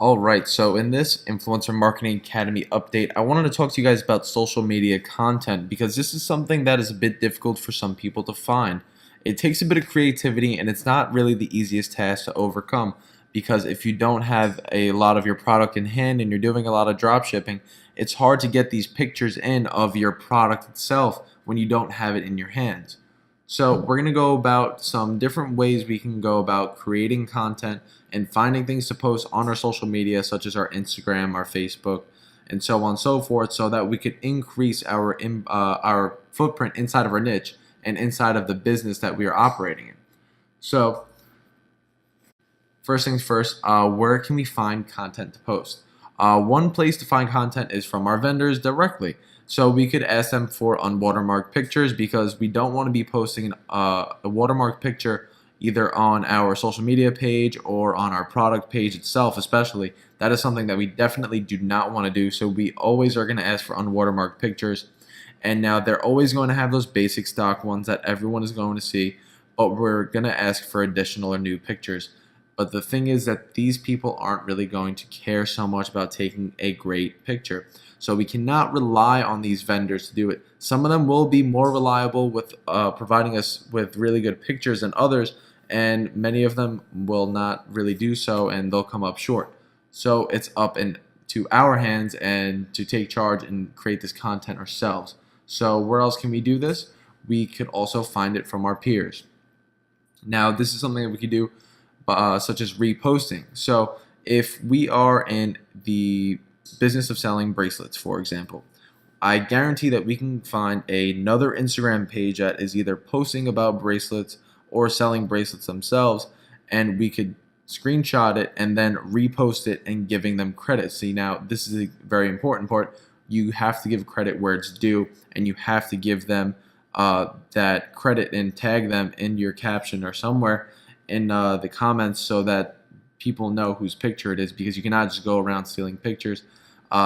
All right, so in this Influencer Marketing Academy update, I wanted to talk to you guys about social media content because this is something that is a bit difficult for some people to find. It takes a bit of creativity and it's not really the easiest task to overcome because if you don't have a lot of your product in hand and you're doing a lot of drop shipping, it's hard to get these pictures in of your product itself when you don't have it in your hands. So we're going to go about some different ways we can go about creating content and finding things to post on our social media, such as our Instagram, our Facebook, and so on and so forth, so that we could increase our footprint inside of our niche and inside of the business that we are operating in. So first things first, where can we find content to post? One place to find content is from our vendors directly. So we could ask them for unwatermarked pictures because we don't want to be posting a watermarked picture either on our social media page or on our product page itself, especially. That is something that we definitely do not want to do. So we always are going to ask for unwatermarked pictures. And now they're always going to have those basic stock ones that everyone is going to see, but we're going to ask for additional or new pictures. But the thing is that these people aren't really going to care so much about taking a great picture. So we cannot rely on these vendors to do it. Some of them will be more reliable with providing us with really good pictures than others, and many of them will not really do so and they'll come up short. So it's up to our hands and to take charge and create this content ourselves. So where else can we do this? We could also find it from our peers. Now this is something that we could do such as reposting. So if we are in the business of selling bracelets, for example, I guarantee that we can find another Instagram page that is either posting about bracelets or selling bracelets themselves, and we could screenshot it and then repost it and giving them credit. See, now this is a very important part. You have to give credit where it's due, and you have to give them that credit and tag them in your caption or somewhere in the comments so that people know whose picture it is, because you cannot just go around stealing pictures.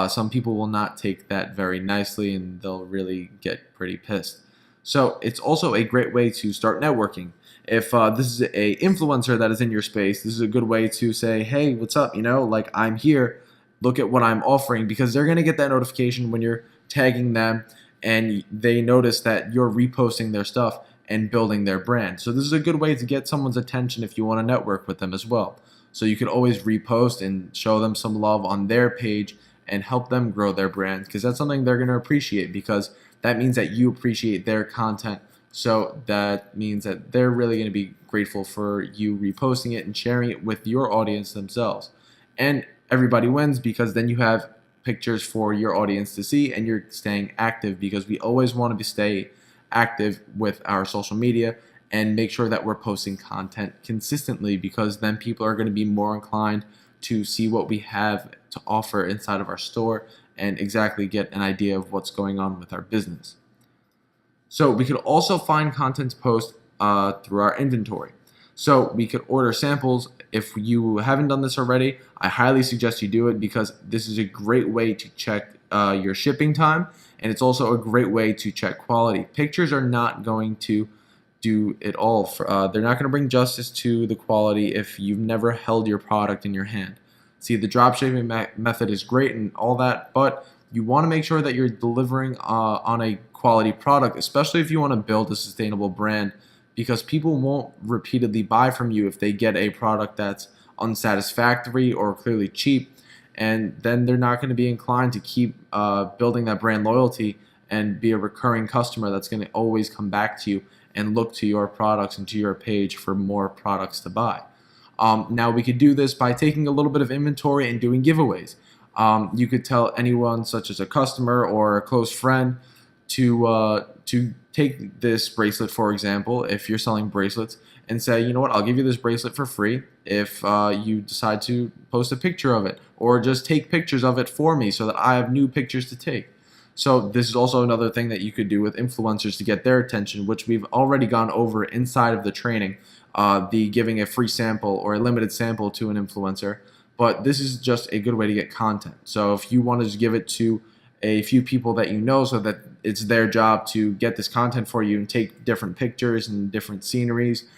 Some people will not take that very nicely and they'll really get pretty pissed. So it's also a great way to start networking. If this is a influencer that is in your space, this is a good way to say, hey, what's up? Like, I'm here. Look at what I'm offering, because they're going to get that notification when you're tagging them and they notice that you're reposting their stuff and building their brand. So this is a good way to get someone's attention if you want to network with them as well. So you can always repost and show them some love on their page and help them grow their brand, because that's something they're going to appreciate, because that means that you appreciate their content. So that means that they're really going to be grateful for you reposting it and sharing it with your audience themselves. And everybody wins, because then you have pictures for your audience to see and you're staying active, because we always want to stay active with our social media and make sure that we're posting content consistently, because then people are going to be more inclined to see what we have to offer inside of our store and exactly get an idea of what's going on with our business. So we could also find content to post through our inventory. So we could order samples. If you haven't done this already, I highly suggest you do it, because this is a great way to check your shipping time, and it's also a great way to check quality. Pictures are not going to do it all. They're not going to bring justice to the quality if you've never held your product in your hand. See, the dropshipping method is great and all that, but you want to make sure that you're delivering on a quality product, especially if you want to build a sustainable brand, because people won't repeatedly buy from you if they get a product that's unsatisfactory or clearly cheap, and then they're not going to be inclined to keep building that brand loyalty and be a recurring customer that's going to always come back to you and look to your products and to your page for more products to buy. Now we could do this by taking a little bit of inventory and doing giveaways. You could tell anyone, such as a customer or a close friend, to take this bracelet, for example, if you're selling bracelets, and say, you know what, I'll give you this bracelet for free if you decide to post a picture of it, or just take pictures of it for me so that I have new pictures to take. So this is also another thing that you could do with influencers to get their attention, which we've already gone over inside of the training, the giving a free sample or a limited sample to an influencer. But this is just a good way to get content. So if you want to just give it to a few people that you know, so that it's their job to get this content for you and take different pictures and different sceneries,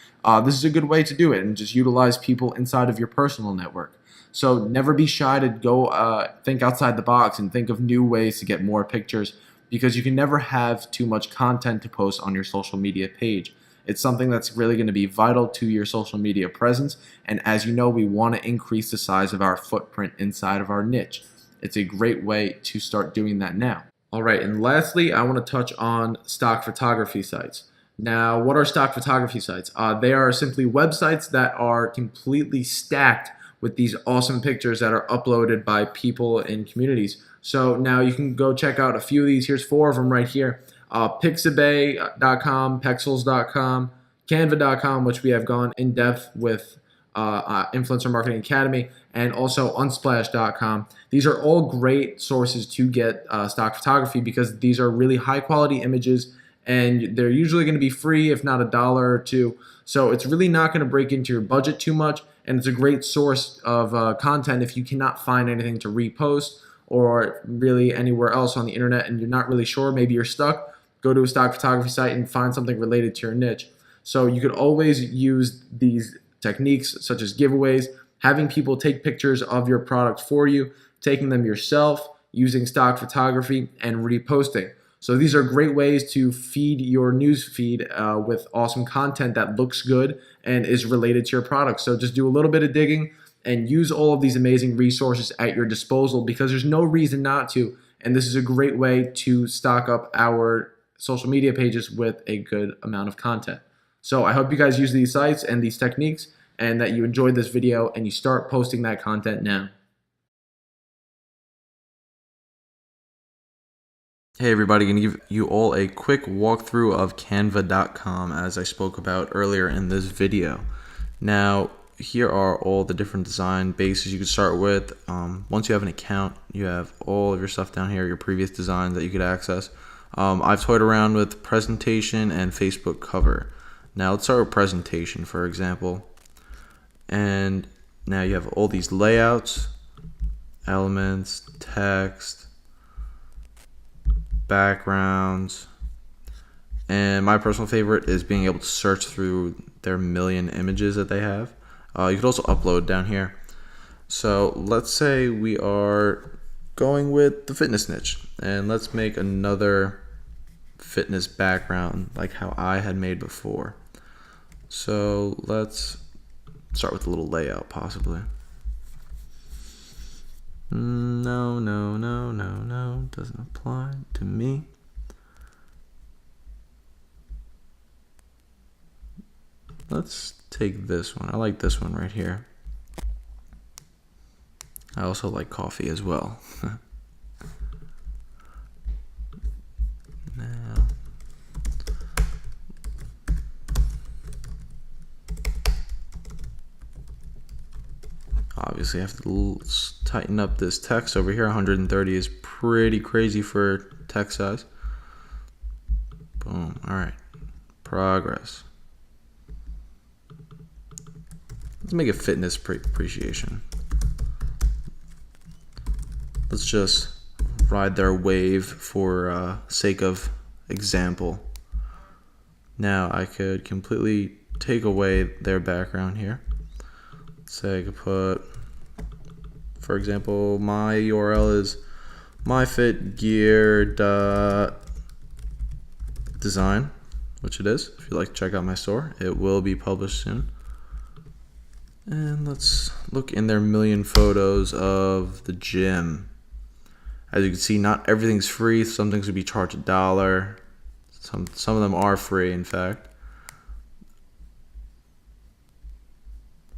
this is a good way to do it, and just utilize people inside of your personal network. So never be shy to go think outside the box and think of new ways to get more pictures, because you can never have too much content to post on your social media page. It's something that's really going to be vital to your social media presence. And as you know, we want to increase the size of our footprint inside of our niche. It's a great way to start doing that now. All right, and lastly, I want to touch on stock photography sites. Now, what are stock photography sites? They are simply websites that are completely stacked with these awesome pictures that are uploaded by people in communities. So now you can go check out a few of these. Here's 4 of them right here. Pixabay.com, Pexels.com, Canva.com, which we have gone in depth with Influencer Marketing Academy, and also Unsplash.com. These are all great sources to get stock photography, because these are really high quality images, and they're usually going to be free, if not $1 or $2. So it's really not going to break into your budget too much, and it's a great source of content if you cannot find anything to repost or really anywhere else on the internet and you're not really sure, maybe you're stuck. Go to a stock photography site and find something related to your niche. So you could always use these techniques such as giveaways, having people take pictures of your product for you, taking them yourself, using stock photography, and reposting. So these are great ways to feed your news feed with awesome content that looks good and is related to your product. So just do a little bit of digging and use all of these amazing resources at your disposal, because there's no reason not to. And this is a great way to stock up our social media pages with a good amount of content. So I hope you guys use these sites and these techniques, and that you enjoyed this video and you start posting that content now. Hey everybody, going to give you all a quick walkthrough of Canva.com as I spoke about earlier in this video. Now, here are all the different design bases you could start with. Once you have an account, you have all of your stuff down here, your previous designs that you could access. I've toyed around with presentation and Facebook cover. Now let's start with presentation, for example. And now you have all these layouts, elements, text, backgrounds, and my personal favorite is being able to search through their million images that they have. You could also upload down here. So let's say we are going with the fitness niche, and let's make another fitness background like how I had made before. So let's start with a little layout possibly. No, doesn't apply to me. Let's take this one. I like this one right here. I also like coffee as well. Now, obviously I have to tighten up this text over here. 130 is pretty crazy for text size. Boom. All right. Progress. Let's make it fitness appreciation. Let's just ride their wave for sake of example. Now I could completely take away their background here. Say I could put, for example, my URL is myfitgear.design, which it is. If you'd like to check out my store, it will be published soon. And let's look in their million photos of the gym. As you can see, not everything's free. Some things would be charged $1. Some of them are free, in fact.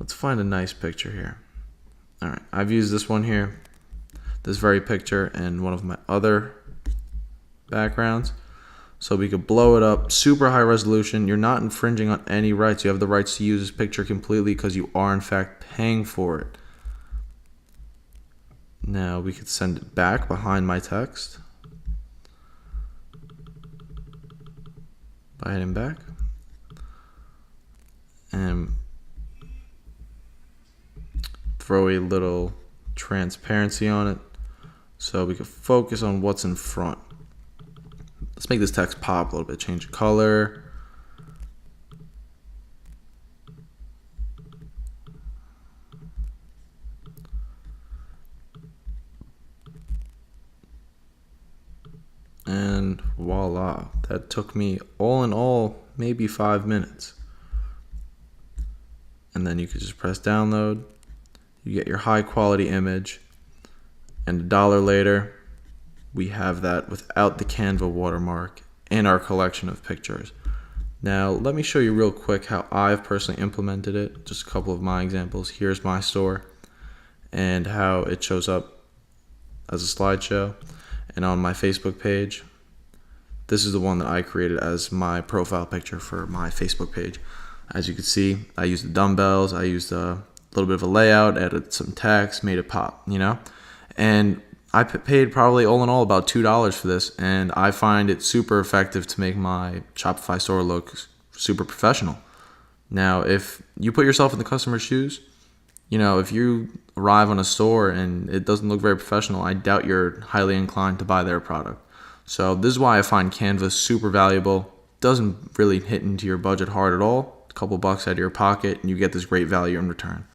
Let's find a nice picture here. All right, I've used this one here, this very picture, in one of my other backgrounds. So we could blow it up, super high resolution. You're not infringing on any rights. You have the rights to use this picture completely because you are in fact paying for it. Now we could send it back behind my text by hitting back. And throw a little transparency on it so we can focus on what's in front. Let's make this text pop a little bit, change the color. And voila, that took me all in all maybe 5 minutes. And then you could just press download, you get your high quality image, and $1 later, we have that without the Canva watermark in our collection of pictures. Now, let me show you real quick how I've personally implemented it. Just a couple of my examples. Here's my store and how it shows up as a slideshow. And on my Facebook page, this is the one that I created as my profile picture for my Facebook page. As you can see, I used the dumbbells, I used a little bit of a layout, added some text, made it pop, And I paid probably all in all about $2 for this, and I find it super effective to make my Shopify store look super professional. Now, if you put yourself in the customer's shoes, if you arrive on a store and it doesn't look very professional, I doubt you're highly inclined to buy their product. So this is why I find Canva super valuable. Doesn't really hit into your budget hard at all. A couple bucks out of your pocket, and you get this great value in return.